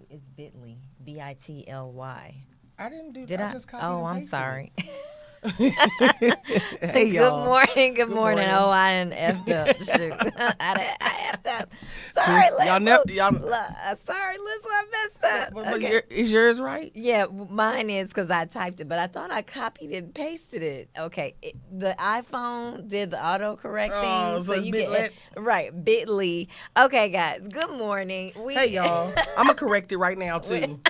it's Bitly, Bitly. I didn't do. Did I I? just copied Oh, and I'm pasted sorry. Hey Good y'all. morning. Good Good morning. morning. Oh, I done effed up. Shoot. I effed up. See, Sorry, y'all sorry, Liz, I messed up. But Okay. is yours right? Yeah, mine is because I typed it, but I thought I copied and pasted it. Okay, the iPhone did the autocorrect thing, So it's you Bitly. get right, Bitly. Okay, guys, good morning. Hey y'all. I'm gonna correct it right now too.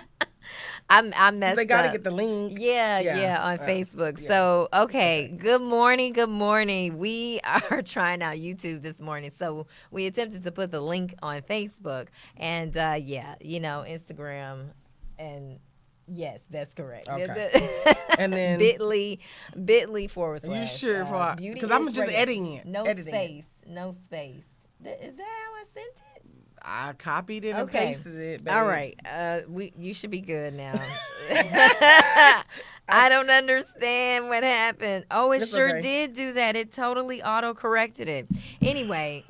I 'Cause messed they gotta up. get the link. Yeah, on Facebook. yeah. So, okay, okay. good morning. We are trying out YouTube this morning. So, we attempted to put the link on Facebook and, Instagram. And yes, that's correct. Okay. And then Bitly forward are you slash. sure because I'm just editing it. No editing space. It. No space. Is that how I sent it? I copied it and Okay. pasted it. Babe. All right. You should be good now. I don't understand what happened. Oh, it It's sure okay. did do that. It totally auto-corrected it. Anyway,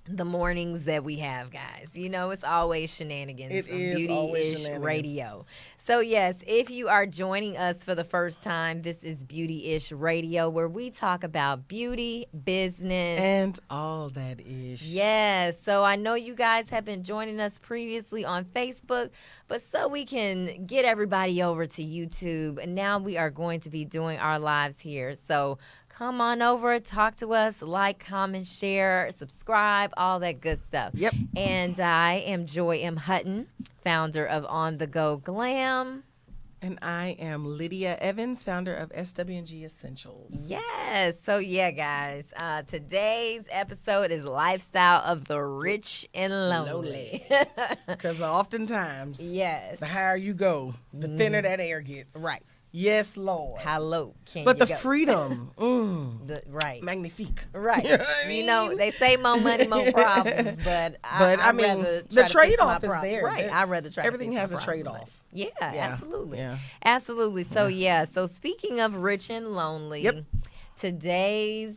the mornings that we have, guys. It's always shenanigans. It on is always Beauty-ish shenanigans. Radio. So, yes, if you are joining us for the first time, this is Beauty-ish Radio, where we talk about beauty, business, And all that ish. yes. So I know you guys have been joining us previously on Facebook, but so we can get everybody over to YouTube, and now we are going to be doing our lives here. So come on over, talk to us, like, comment, share, subscribe, all that good stuff. Yep. And I am Joy M. Hutton, founder of On The Go Glam. And I am Lydia Evans, founder of SW&G Essentials. Yes. So, yeah, guys, today's episode is Lifestyle of the Rich and Lonely. Because oftentimes, Yes. the higher you go, the thinner that air gets. Right. Yes, Lord. How low can But you the go? freedom, Right. magnifique. Right. You know what I mean? They say more money, more problems, but I I'd mean, rather the try to fix my trade-off is prob- there. Right. I'd rather try Everything to fix has my a problems trade-off. Yeah, absolutely. Yeah. Absolutely. So, yeah. So, speaking of rich and lonely, Yep. today's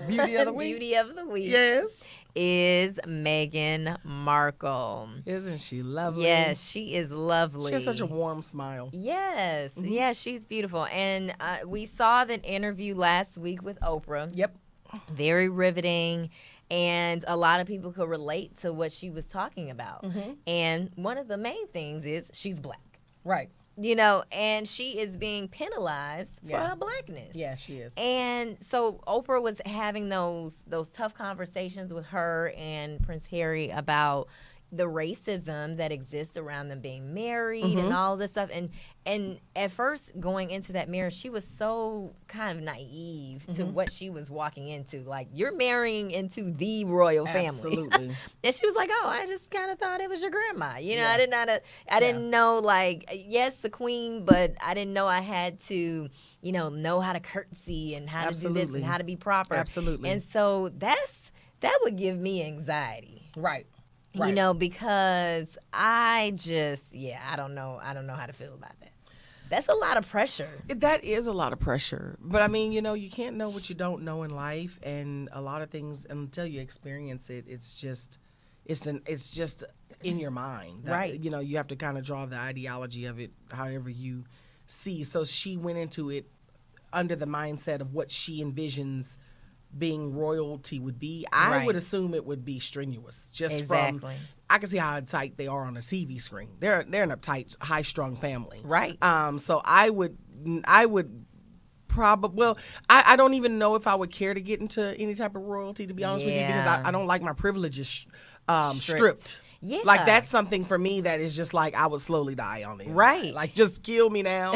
Beauty of the week. beauty of the week Yes. is Meghan Markle. Isn't she lovely? Yes, she is lovely. She has such a warm smile. Yes, Mm-hmm. yes, she's beautiful. And we saw the interview last week with Oprah. Yep. Very riveting. And a lot of people could relate to what she was talking about. Mm-hmm. And one of the main things is she's black. Right. And she is being penalized for Yeah. her blackness. Yeah, she is. And so Oprah was having those tough conversations with her and Prince Harry about the racism that exists around them being married and all this stuff. And at first going into that marriage, she was so kind of naive to what she was walking into. Like, you're marrying into the royal family. Absolutely. And she was like, "Oh, I just kind of thought it was your grandma. Yeah. I didn't know, like, yes, the queen, but I didn't know I had to, know how to curtsy and how to do this and how to be proper." Absolutely. And so that would give me anxiety. Right. Because I don't know how to feel about that. That's a lot of pressure. That is a lot of pressure. But I mean, you can't know what you don't know in life, and a lot of things until you experience it, it's just in your mind. Right. You have to kind of draw the ideology of it however you see. So she went into it under the mindset of what she envisions being royalty would be. I would assume it would be strenuous. Just from I can see how tight they are on a TV screen. They're an uptight, high-strung family. Right. So I would probably, well, I don't even know if I would care to get into any type of royalty, to be honest with you, because I don't like my privileges stripped. Yeah. Like, that's something for me that is just like, I would slowly die on the inside. Right. Like, just kill me now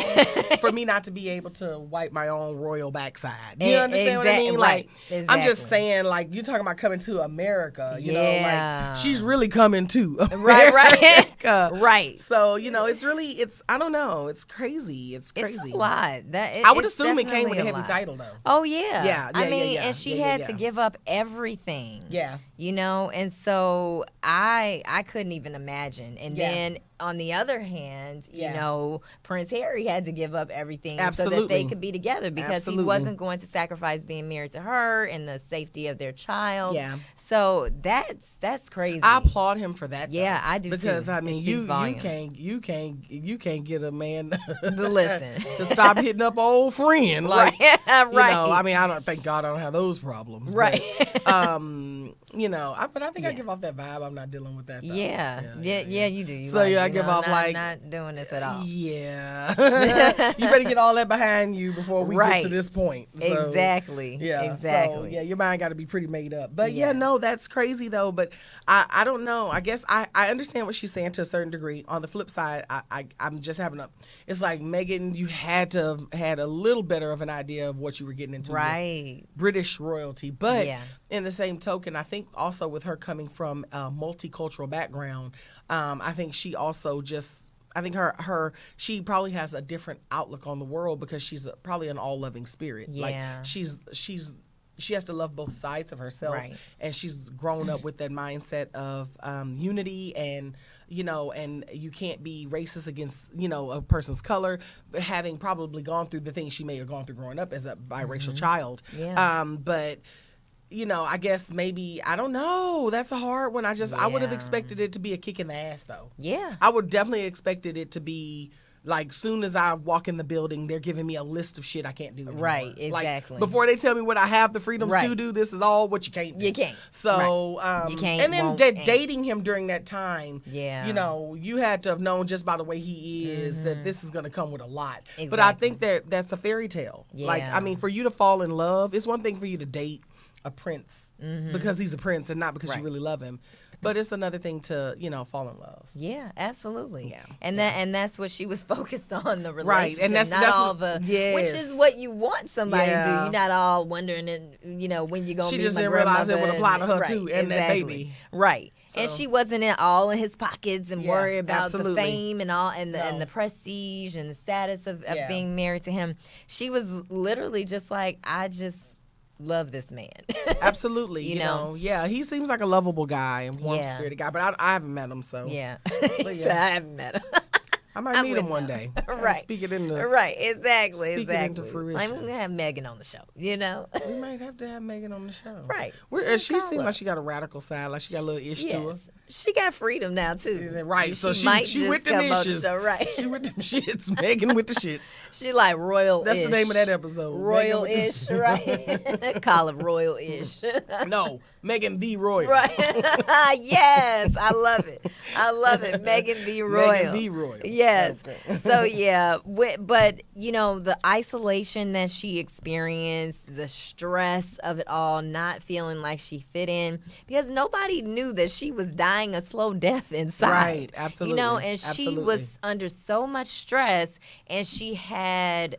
for me not to be able to wipe my own royal backside. You understand what I mean? Right. Like, I'm just saying, like, you're talking about coming to America, like, she's really coming to America. Right. So, I don't know. It's crazy. It's crazy. It's a lot. I would assume it came with a heavy title, though. Oh, yeah. Yeah. And she had to give up everything. Yeah. And so I couldn't even imagine. And then on the other hand, you Yeah. know, Prince Harry had to give up everything so that Absolutely. they could be together because Absolutely. he wasn't going to sacrifice being married to her and the safety of their child. Yeah. So that's crazy. I applaud him for that. Yeah, though, I do because too. I It mean, speaks you volumes. can't get a man Listen. to stop hitting up an old friend. Like, right. you know, I mean, I don't thank God I don't have those problems. Right. But, you know, but I think I Yeah. give off that vibe. I'm not dealing with that. Though. Yeah, you do. You So, yeah, I you give know, off like not doing this at all. Yeah. You better get all that behind you before we get to this point. So, exactly. Yeah. Exactly. So, yeah, your mind got to be pretty made up. But Yeah. no, that's crazy though. But I don't know. I guess I understand what she's saying to a certain degree. On the flip side, I'm just having it's like, Meghan, you had to have had a little better of an idea of what you were getting into. Right. With British royalty. But Yeah. in the same token, I think also with her coming from a multicultural background, I think she also she probably has a different outlook on the world because she's probably an all-loving spirit. Yeah. Like she has to love both sides of herself, Right. and she's grown up with that mindset of unity, and you know, and you can't be racist against, you know, a person's color, having probably gone through the things she may have gone through growing up as a biracial child. Yeah. But you know, I guess maybe, I don't know. That's a hard one. I would have Yeah. expected it to be a kick in the ass, though. Yeah. I would definitely expected it to be like, soon as I walk in the building, they're giving me a list of shit I can't do anymore. Right, exactly. Like, before they tell me what I have the freedoms Right. to do, this is all what you can't do. You can't. So, You can't, and then won't, dating him during that time, Yeah. you know, you had to have known just by the way he is that this is going to come with a lot. Exactly. But I think that's a fairy tale. Like, Yeah. I mean, for you to fall in love, it's one thing for you to date a prince because he's a prince and not because you Right. really love him. But it's another thing to, you know, fall in love. Yeah, absolutely. Yeah. And that's what she was focused on, the relationship. Right, and that's all what- which yes. is what you want somebody to do. Yeah. You're not all wondering, you know, when you're going to She meet just my didn't realize it would grandmother apply to her right, too, and that exactly. baby. Right. And So- she wasn't all in his pockets and Yeah, worried about absolutely. the fame and all and No. the prestige and the status of Yeah. being married to him. She was literally just like, I just love this man. Absolutely. You You know? know, yeah, he seems like a lovable guy and warm Yeah. spirited guy, but I haven't met him, so Yeah. But He yeah. said, I haven't met him. I might I meet him wouldn't one know. day. Right. Speak it into. Right, exactly. Speak it exactly. into Like, fruition. we're gonna have Megan on the show, you know? We might have to have Megan on the show. Right. She Call seems her. like she got a radical side, like she got a little ish to her. Yes. She got freedom now too. Right, so might she just with them come on the issues. show, right? She with them shits. Megan with the shits. She like royal. That's the name of that episode. Royal Megan ish, right? Call it royal ish. No, Megan the Royal. Right. Yes, I love it. I love it. Megan the Royal. Megan the Royal. Yes. Okay. So yeah, but you know, the isolation that she experienced, the stress of it all, not feeling like she fit in, because nobody knew that she was dying a slow death inside. Right, absolutely. You know, and she Absolutely. was under so much stress, and she had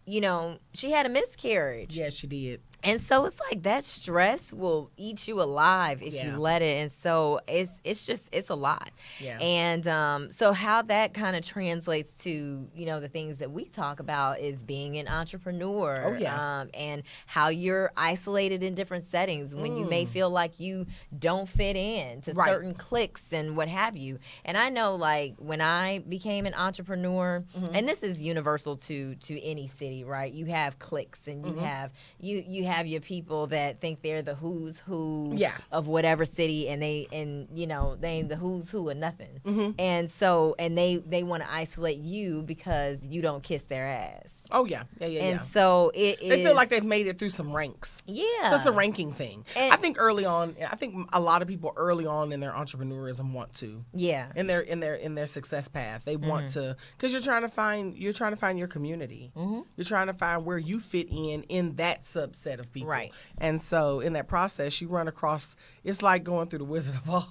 a miscarriage. Yeah, she did. And so it's like that stress will eat you alive if Yeah. you let it. And so it's a lot. Yeah. And so how that kind of translates to, you know, the things that we talk about is being an entrepreneur. Oh, yeah. And how you're isolated in different settings when you may feel like you don't fit in to Right. certain cliques and what have you. And I know, like, when I became an entrepreneur, and this is universal to any city, right? You have cliques and you have you have your people that think they're the who's who Yeah. of whatever city, and they ain't the who's who of nothing. And so they want to isolate you because you don't kiss their ass. Oh yeah, yeah. And so it is. They feel like they've made it through some ranks. Yeah. So it's a ranking thing. And- I think a lot of people early on in their entrepreneurism want to. Yeah. In their success path, they want to, because you're trying to find your community. You're trying to find where you fit in that subset of people. Right. And so in that process, you run across. It's like going through the Wizard of Oz,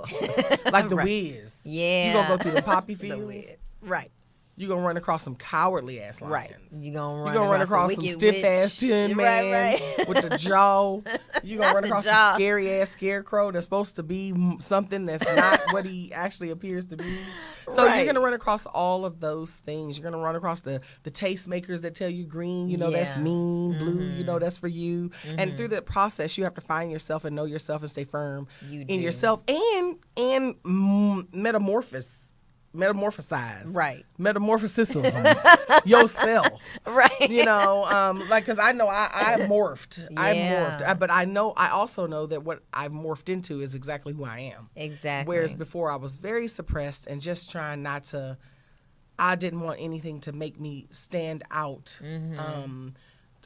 like the Right. Wiz. Yeah. You gonna go through the poppy The fields. Wiz. Right. You're gonna run across some cowardly ass lions. Right. You're gonna run across some the stiff wicked ass witch. tin man Right. with the jaw. You're gonna run The across jaw. a scary ass scarecrow that's supposed to be something that's not what he actually appears to be. So Right. you're gonna run across all of those things. You're gonna run across the tastemakers that tell you green, you know, that's Yeah. mean, blue, you know, that's for you. And through that process, you have to find yourself and know yourself and stay firm You in do. yourself and metamorphose metamorphosize. Right. Metamorphosis yourself. Right. You know, like, because I know I morphed. I Yeah. morphed. But I also know that what I've morphed into is exactly who I am. Exactly. Whereas before I was very suppressed and just trying not to, I didn't want anything to make me stand out.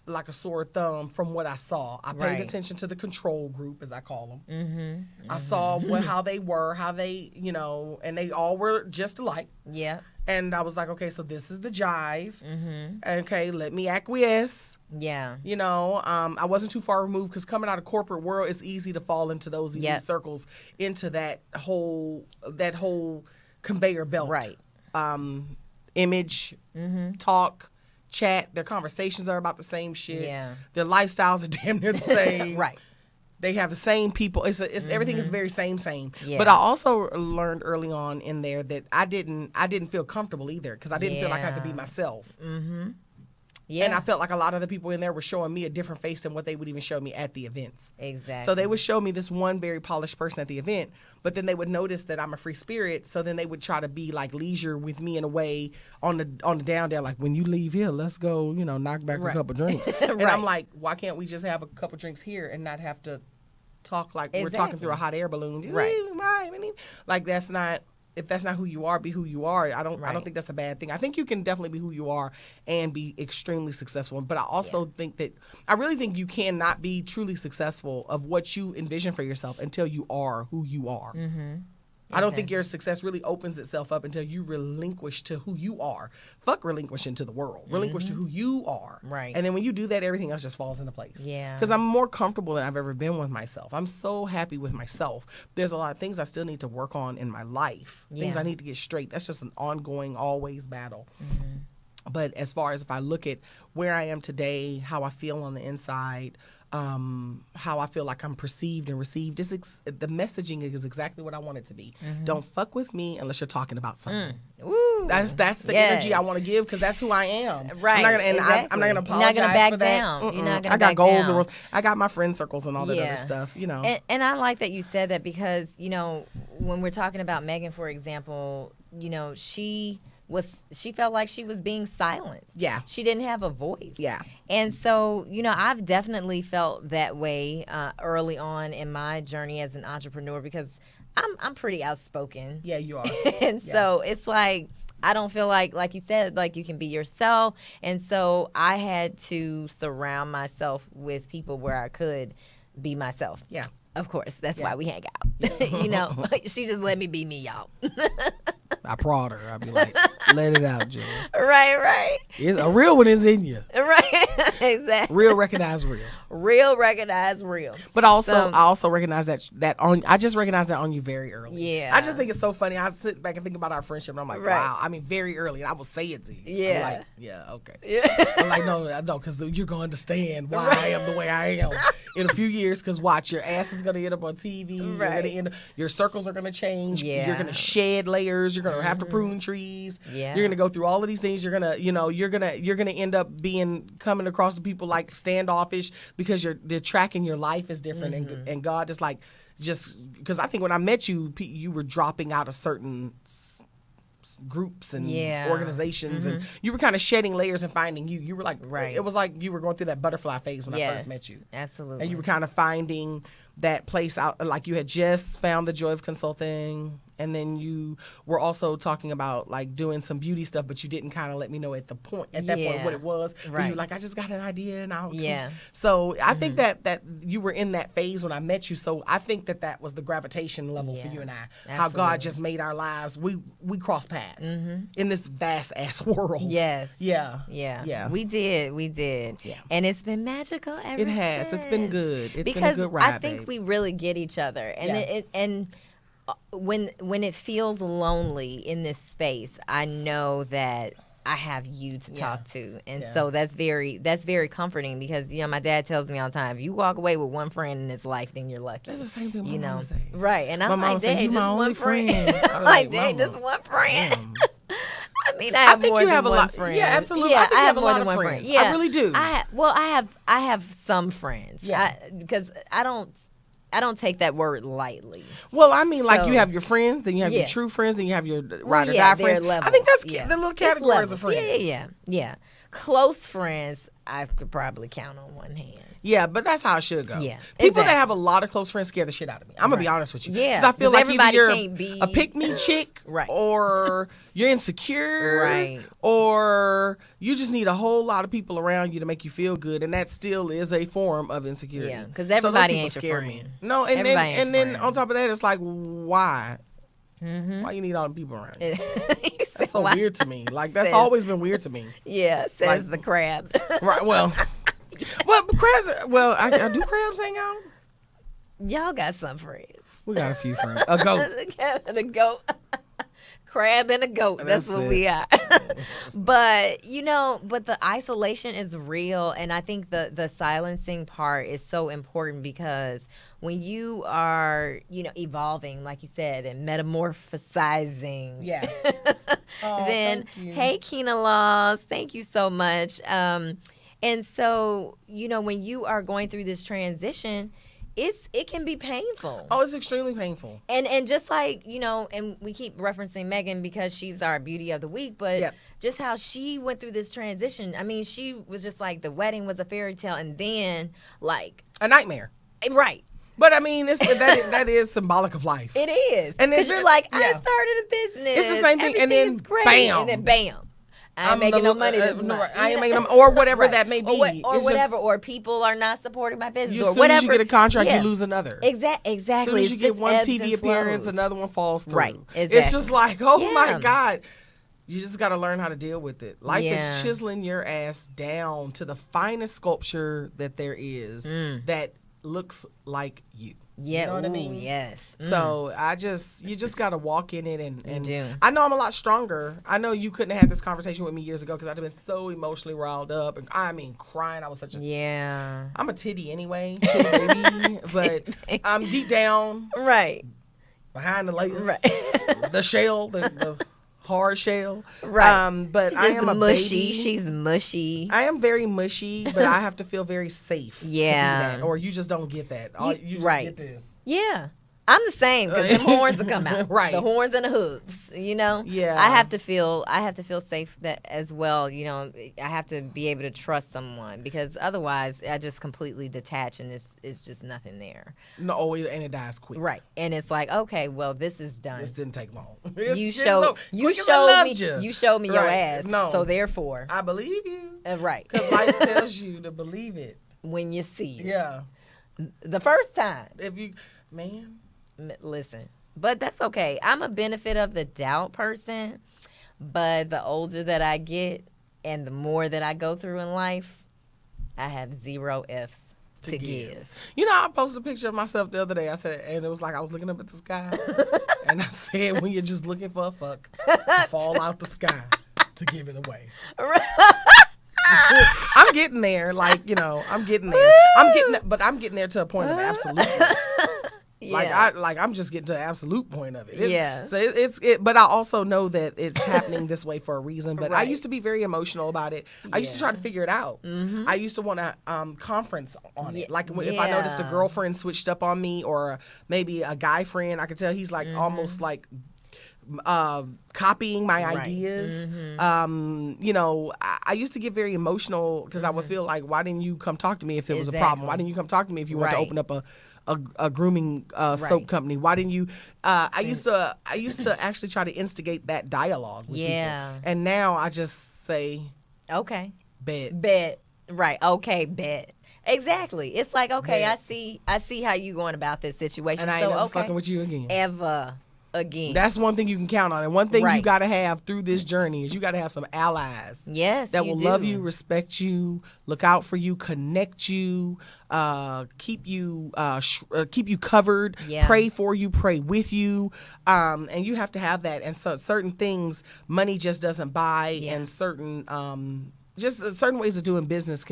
Like a sore thumb from what I saw. I paid attention to the control group, as I call them. I saw how they were, how they, you know, and they all were just alike. Yeah. And I was like, okay, so this is the jive. Okay, let me acquiesce. Yeah. You know, I wasn't too far removed because coming out of corporate world, it's easy to fall into those elite circles, into that whole conveyor belt. Right. Image, talk, chat, their conversations are about the same shit. Yeah. Their lifestyles are damn near the same. Right. They have the same people. It's everything is very same. Yeah. But I also learned early on in there that I didn't feel comfortable either because I didn't feel like I could be myself. Yeah. And I felt like a lot of the people in there were showing me a different face than what they would even show me at the events. Exactly. So they would show me this one very polished person at the event, but then they would notice that I'm a free spirit. So then they would try to be like leisure with me in a way on the down there. Like, when you leave here, let's go, you know, knock back a couple drinks. And I'm like, why can't we just have a couple drinks here and not have to talk like we're talking through a hot air balloon? Right. Like, that's not. If that's not who you are, be who you are. I don't think that's a bad thing. I think you can definitely be who you are and be extremely successful. But I also think that I really think you cannot be truly successful of what you envision for yourself until you are who you are. I don't think your success really opens itself up until you relinquish to who you are. Fuck relinquishing to the world. Relinquish to who you are. Right. And then when you do that, everything else just falls into place. Yeah. Because I'm more comfortable than I've ever been with myself. I'm so happy with myself. There's a lot of things I still need to work on in my life. Things I need to get straight. That's just an ongoing, always battle. But as far as if I look at where I am today, how I feel on the inside, how I feel like I'm perceived and received, the messaging is exactly what I want it to be. Don't fuck with me unless you're talking about something. Ooh. That's the energy I want to give because that's who I am. Right. I'm not gonna apologize. You're not gonna back for that. down. You're not gonna I got back goals down. and rules. I got my friend circles and all that other stuff. You know. And I like that you said that because, you know, when we're talking about Meghan, for example, you know, she felt like she was being silenced. Yeah. She didn't have a voice. Yeah. And so, you know, I've definitely felt that way early on in my journey as an entrepreneur because I'm pretty outspoken. Yeah, you are. And so it's like, I don't feel like you said, like you can be yourself. And so I had to surround myself with people where I could be myself. Yeah. Of course. That's why we hang out. You know, she just let me be me, y'all. I prod her. I'd be like, let it out, Jill. Right. It's, a real one is in you. Right. Exactly. Real recognize real. Real recognize real. But also, I also recognize that on. I just recognize that on you very early. Yeah. I just think it's so funny. I sit back and think about our friendship, and I'm like, wow. I mean, very early, and I will say it to you. Yeah. I'm like, yeah, okay. Yeah. I'm like, no, because you're gonna understand why I am the way I am in a few years. Because watch, your ass is gonna end up on TV. Right. You're gonna end up, your circles are gonna change. Yeah. You're gonna shed layers. You're gonna have to prune trees. Yeah. You're gonna go through all of these things. You're gonna end up coming across the people like standoffish because they're tracking your life is different, and God is like, just because I think when I met you, you were dropping out of certain groups and organizations, and you were kind of shedding layers and finding you. You were like, it was like you were going through that butterfly phase when I first met you. Absolutely. And you were kind of finding that place out, like you had just found the joy of consulting, and then you were also talking about like doing some beauty stuff, but you didn't kind of let me know at that point what it was. Right. You were like, I just got an idea, and I'll So I think that you were in that phase when I met you. So I think that was the gravitation level for you and I. Absolutely. How God just made our lives. We cross paths in this vast ass world. Yes. Yeah. We did. Yeah. And it's been magical ever It has. since. It's been good. It's because been a good ride, I think babe. we really get each other, and when it feels lonely in this space, I know that I have you to talk to, and so that's very comforting because my dad tells me all the time, if you walk away with one friend in this life, then you're lucky. That's the same thing my mama say. Right? And I'm my mama like, say, Dad, you just my one only friend. I'm I'm like, like, Dad, Mama, just one friend. Damn. I mean, I have think more you than have a one lot. friend. Yeah, absolutely. Yeah, I think you have a more lot than of one friends. friend. Yeah, I really do. I have some friends. Yeah. Because take that word lightly. Well, I mean, like So- you have your friends, then you have your Yeah. true friends, then you have your Well, ride or yeah, die there friends. are levels. I think that's Yeah. the little It's categories of levels. friends. Yeah. Close friends, I could probably count on one hand. Yeah, but that's how it should go. Yeah, People that exactly. have a lot of close friends scare the shit out of me. I'm gonna be Right. honest with you. Yeah, 'Cause I feel 'cause like either everybody you're can't be- a pick me chick, Right. or you're insecure, Right. or you just need a whole lot of people around you to make you feel good, and that still is a form of insecurity. Yeah, 'cause So those everybody people ain't your scare friend. me. No, and Everybody ain't then your on friend. top of that, it's like why? Why you need all them people around? You That's so say, "Why?" weird to me. Like that's Says- always been weird to me. Yeah, says Like- the crab. Right. Well, crabs. Well, I do crabs hang out. Y'all got some friends. We got a few friends. A goat. The goat. Crab and a goat. That's That's what it. we are. But the isolation is real, and I think the silencing part is so important, because when you are, evolving, like you said, and metamorphosizing. Yeah. Then, thank you. hey, Keena Laws, thank you so much. And so, when you are going through this transition, it can be painful. Oh, it's extremely painful. And just like, and we keep referencing Meghan because she's our beauty of the week, but Yep. just how she went through this transition. I mean, she was just like, the wedding was a fairy tale, and then A nightmare. right. But I mean, that is symbolic of life. It is. And Because it's- you're like, I yeah. started a business. It's the same thing, and then everything's great, bam. And then bam. I ain't making no money this month. I ain't making them, or whatever Right. that may be. Or It's whatever, just- or people are not supporting my business, as or soon whatever. as you get a contract, Yeah. you lose another. Exactly. As soon as you It's get just one ebbs TV and appearance, flows. another one falls through. Right, It's exactly. just like, oh my Yeah. God. You just got to learn how to deal with it. Life Yeah. is chiseling your ass down to the finest sculpture that there is that looks like you. Yeah, You know what I ooh, mean? yes. So you just got to walk in it and do. I know I'm a lot stronger. I know you couldn't have had this conversation with me years ago because I'd have been so emotionally riled up. And I mean, crying. I was such a, Yeah. I'm a titty anyway, titty baby, but I'm deep down Right. behind the layers, Right. the shell, the hard shell. Right. But I She's am a mushy. baby. She's mushy. I am very mushy, but I have to feel very safe Yeah. to be that. Or you just don't get that. You just right. get this. Yeah. I'm the same, because the horns will come out. Right. The horns and the hooves, Yeah. I have to feel safe that as well, I have to be able to trust someone, because otherwise I just completely detach, and it's just nothing there. No, and it dies quick. Right. And it's like, okay, well, this is done. This didn't take long. You It's showed so quick as I loved you showed me your Right. ass. No. So therefore, I believe you. right. Because life tells you to believe it. When you see it. Yeah. The first time. If you, man. Listen, but that's okay. I'm a benefit of the doubt person, but the older that I get and the more that I go through in life, I have 0 F's to give. You know, I posted a picture of myself the other day. I said, and it was like I was looking up at the sky, and I said, when you're just looking for a fuck to fall out the sky to give it away. I'm getting there, I'm getting there. But I'm getting there to a point of absoluteness. Yeah. I'm just getting to an absolute point of it. Yeah. So but I also know that it's happening this way for a reason. But I Right. used to be very emotional about it. I used to try to figure it out. Mm-hmm. I used to want to conference on it. Like if I noticed a girlfriend switched up on me, or maybe a guy friend, I could tell he's like almost like copying my Right. ideas. Mm-hmm. I used to get very emotional because I would feel like, why didn't you come talk to me if it was a problem? Why didn't you come talk to me if you want to Right. open up a grooming soap company? Why didn't you? I used to actually try to instigate that dialogue with people. And now I just say, Okay. bet. Right. Okay, bet. Exactly. It's like, okay, Bet. I see how you going about this situation. And I so, ain't never okay. fucking with you again. Ever again. That's one thing you can count on. And one thing you Right. got to have through this journey is you got to have some allies. Yes, That you will do. love you, respect you, look out for you, connect you, keep you covered, Yeah. pray for you, pray with you, and you have to have that. And so certain things money just doesn't buy, Yeah. and certain certain ways of doing business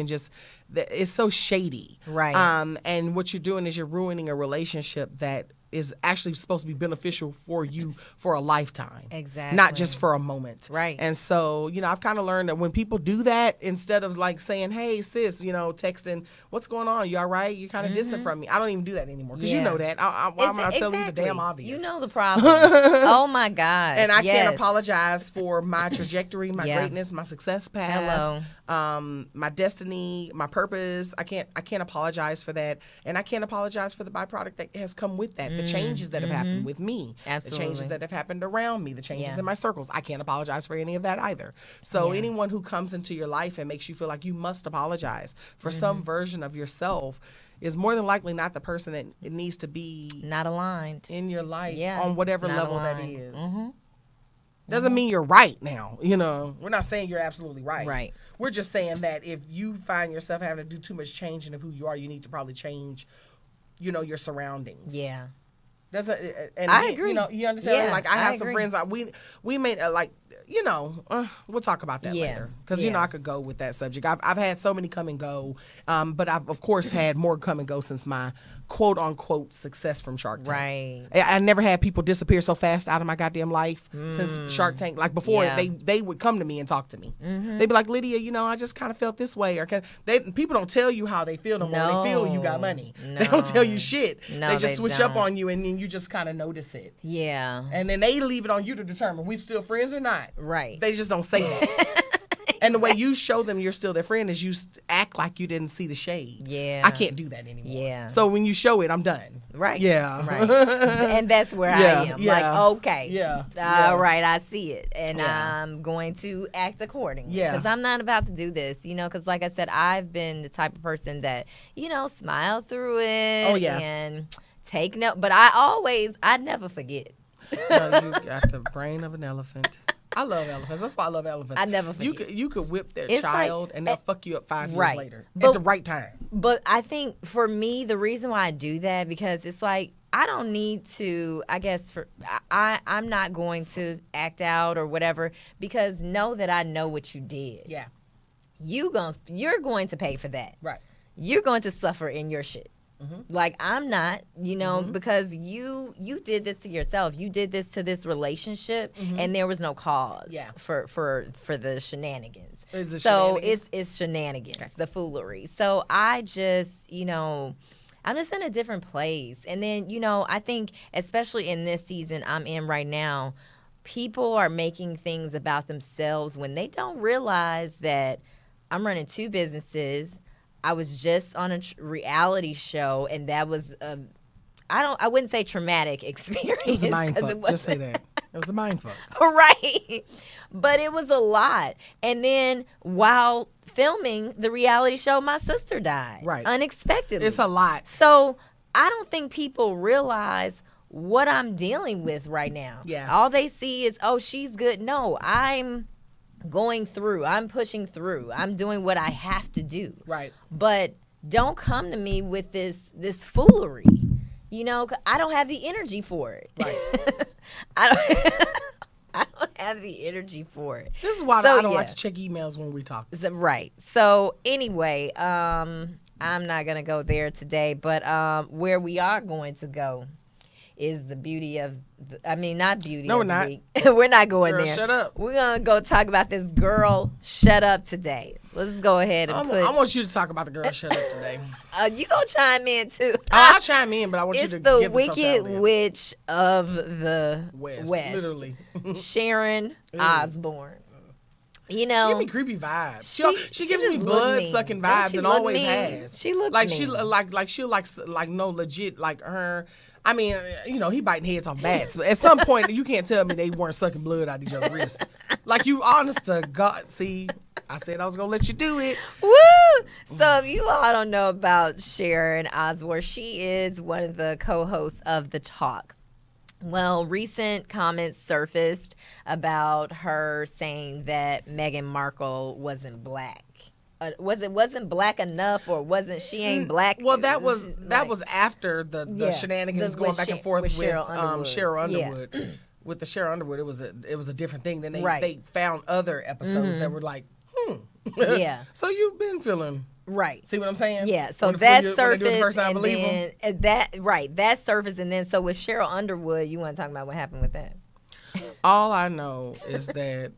it's so shady, Right. And what you're doing is you're ruining a relationship that is actually supposed to be beneficial for you for a lifetime. Exactly. Not just for a moment. Right. And so, I've kind of learned that when people do that, instead of like saying, hey, sis, texting, what's going on? You all right? You're kind of distant from me. I don't even do that anymore because you know that. I'm going to tell you the damn obvious. You know the problem. Oh, my gosh. And I can't apologize for my trajectory, my greatness, my success path, my destiny, my purpose. I can't apologize for that. And I can't apologize for the byproduct that has come with that, the changes that have happened with me, the changes that have happened around me, the changes in my circles. I can't apologize for any of that either. So anyone who comes into your life and makes you feel like you must apologize for some version of yourself is more than likely not the person that it needs to be not aligned in your life on whatever level aligned. that is. Doesn't mean you're right now. We're not saying you're absolutely right. Right. We're just saying that if you find yourself having to do too much changing of who you are, you need to probably change, your surroundings. Yeah. And I agree. You understand? Yeah, like I have I some agree. friends. We made we'll talk about that later because I could go with that subject. I've had so many come and go, but I've of course had more come and go since my quote unquote success from Shark Tank. Right. I never had people disappear so fast out of my goddamn life since Shark Tank. Like before, they would come to me and talk to me. They'd be like, Lydia, I just kind of felt this way. Or people don't tell you how they feel no more. They feel you got money. No. They don't tell you shit. No, they just switch up don't. on you, and then you just kind of notice it. Yeah. And then they leave it on you to determine we still friends or not. Right. They just don't say that. And the way you show them you're still their friend is you act like you didn't see the shade. Yeah. I can't do that anymore. Yeah. So when you show it, I'm done. Right. Yeah. Right. And that's where I am. Yeah. Like, okay. Yeah. All right, I see it. And I'm going to act accordingly. Yeah. Because I'm not about to do this, because like I said, I've been the type of person that, smile through it. Oh, yeah. And take note. But I never forget. No, you got the brain of an elephant. I love elephants. That's why I love elephants. I never forget. You could whip their It's child like, and they'll fuck you up 5 years right. later But- at the right time. But I think for me, the reason why I do that, because it's like, I don't need to, I guess, I'm not going to act out or whatever, because know that I know what you did. Yeah. You're going to pay for that. Right. You're going to suffer in your shit. Like I'm not, because you did this to yourself. You did this to this relationship, and there was no cause for the shenanigans. Is it so shenanigans? it's shenanigans, the foolery. So I just, I'm just in a different place. And then, I think especially in this season I'm in right now, people are making things about themselves when they don't realize that I'm running 2 businesses. I was just on a reality show, and that was I wouldn't say traumatic experience. It was a mind fuck. Just say that. It was a mind fuck. Right. But it was a lot. And then while filming the reality show, my sister died. Right. Unexpectedly. It's a lot. So I don't think people realize what I'm dealing with right now. Yeah. All they see is, oh, she's good. No, I'm going through. I'm pushing through. I'm doing what I have to do. Right. But don't come to me with this foolery. 'Cause I don't have the energy for it. Right. I don't have the energy for it. This is why I don't like to check emails when we talk. Right. So anyway, I'm not gonna go there today, but where we are going to go is the beauty of, not beauty. No, of we're not. the week. We're not going Girl, there. shut up. We're gonna go talk about this girl. Shut up today. Let's go ahead and I want you to talk about the girl shut up today. You gonna chime in too? I'll chime in, but I want you to It's the give Wicked Witch of the West, West. literally. Sharon Osbourne. She give me creepy vibes. She gives me just blood look sucking mean. vibes She and look always mean. has. She looks like mean. she like she likes like no legit like her. I mean, he biting heads off bats. But at some point, you can't tell me they weren't sucking blood out each other's wrists. Like, you honest to God. See, I said I was going to let you do it. Woo! So if you all don't know about Sharon Osbourne, she is one of the co-hosts of The Talk. Well, recent comments surfaced about her saying that Meghan Markle wasn't black. Wasn't black enough, or she ain't black? Well, that was after the shenanigans going back and forth with Cheryl Underwood. Yeah. With the Cheryl Underwood, it was a different thing. Then they found other episodes that were like, Yeah. So you've been feeling Right. See what I'm saying? Yeah. So when that when surfaced, they do it the first time, and believe 'em. then that surfaced, and then so with Cheryl Underwood, you want to talk about what happened with that? All I know is that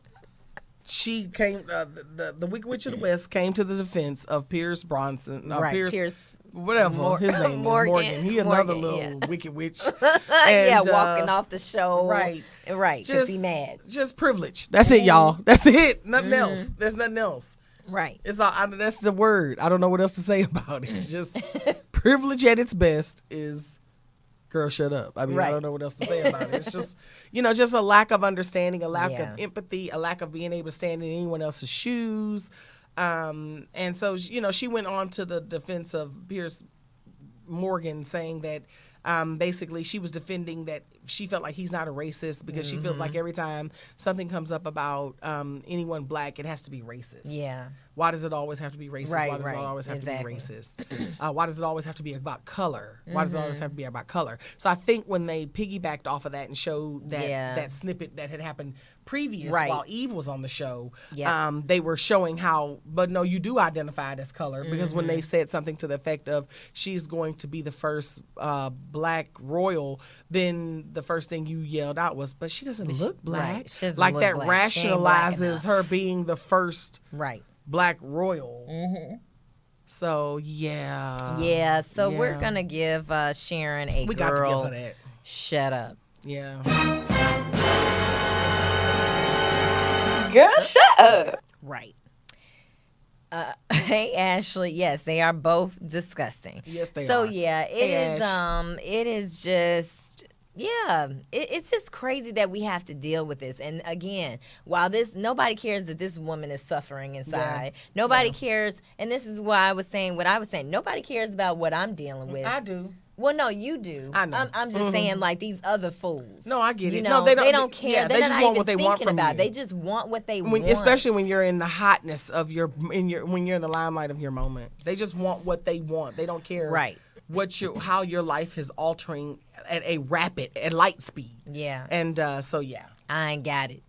she came. The Wicked Witch of the West came to the defense of Pierce Bronson. No, Right, Pierce. Whatever his name Morgan, is, Morgan. He another Morgan, little wicked witch. Yeah, And, walking off the show. right. Right, because he mad. Just privilege. That's it, y'all. That's it. Nothing else. There's nothing else. Right. It's all. That's the word. I don't know what else to say about it. Just privilege at its best is, girl, shut up. I mean, I don't know what else to say about it. It's just, just a lack of understanding, a lack of empathy, a lack of being able to stand in anyone else's shoes. And so, she went on to the defense of Pierce Morgan, saying that basically she was defending that she felt like he's not a racist because she feels like every time something comes up about anyone black, it has to be racist. Yeah. Why does it always have to be racist? Right, Why does it always have to be racist? Why does it always have to be about color? Why does it always have to be about color? So I think when they piggybacked off of that and showed that snippet that had happened previous while Eve was on the show, they were showing how, but no, you do identify it as color, because when they said something to the effect of she's going to be the first black royal, then the first thing you yelled out was, but she doesn't look black. Like that rationalizes her being the first black royal. So yeah. So we're gonna give Sharon a we girl. got to give her that. Shut up. Yeah. Girl, shut up. Right. Hey, Ashley. Yes, they are both disgusting. Yes, they are. So yeah, it is just. Yeah, it's just crazy that we have to deal with this. And again, while nobody cares that this woman is suffering inside. Nobody cares, and this is why I was saying what I was saying. Nobody cares about what I'm dealing with. I do. Well, no, you do. I know. I'm just saying, like, these other fools. No, I get it. No, they don't care. Yeah, They're they just want what they want from you. They just want what they want. Especially when you're in the hotness of when you're in the limelight of your moment. They just want what they want. They don't care. Right. How your life is altering at light speed. Yeah. And so I ain't got it.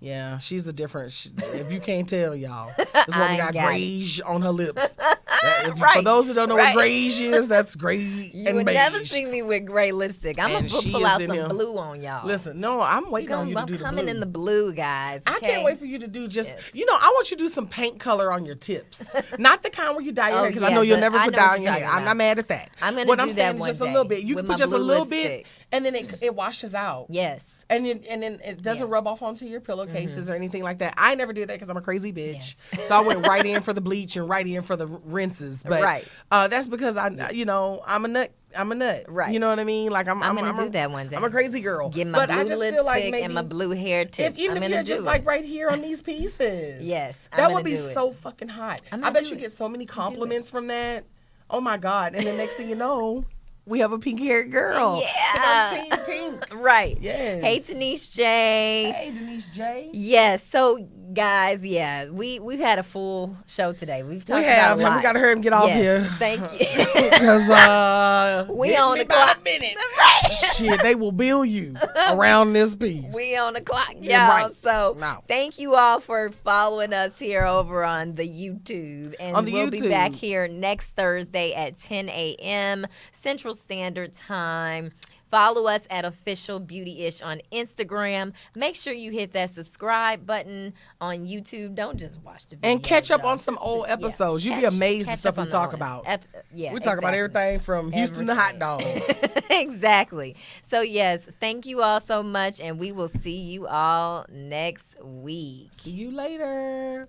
Yeah, she's a different. If you can't tell, y'all, this woman got grayish on her lips. For those that don't know what grayish is, that's gray you and would beige. never see me with gray lipstick. I'm gonna pull out some blue on y'all. Listen, no, I'm waiting on you to do the blue. I'm coming in the blue, guys. Okay? I can't wait for you to do just. I want you to do some paint color on your tips, not the kind where you dye your hair, because I know you'll never put dye on your hair. I'm not mad at that. I'm gonna what do I'm saying that is just one a little bit. You can put just a little lipstick. bit, and then it washes out. Yes. And then it doesn't rub off onto your pillowcases or anything like that. I never did that because I'm a crazy bitch. Yes. So I went right in for the bleach and right in for the rinses. But that's because I'm a nut. I'm a nut. Right. You know what I mean? Like I'm gonna do that one day. I'm a crazy girl. Get my blue lipstick and my blue hair tips. Even if you're just like right here on these pieces. Yes. That would be so fucking hot. I bet you get so many compliments from that. Oh my God. And the next thing you know, we have a pink-haired girl. Yeah. I'm Team Pink. Right. Yes. Hey, Denise J. Hey, Denise J. Yes. So, guys, we've had a full show today. We've talked about a lot. We got to hurry and get off here. Thank you. Because we on the clock. A minute. Right. Shit, they will bill you around this piece. We on the clock, y'all. Right. So, thank you all for following us here over on the YouTube. And we'll be back here next Thursday at 10 a.m. Central Standard Time. Follow us at Official Beautyish on Instagram. Make sure you hit that subscribe button on YouTube. Don't just watch the video. And catch up on some old episodes. You'd be amazed at the stuff we talk about. We talk about everything from Houston to hot dogs. Exactly. So, yes, thank you all so much, and we will see you all next week. See you later.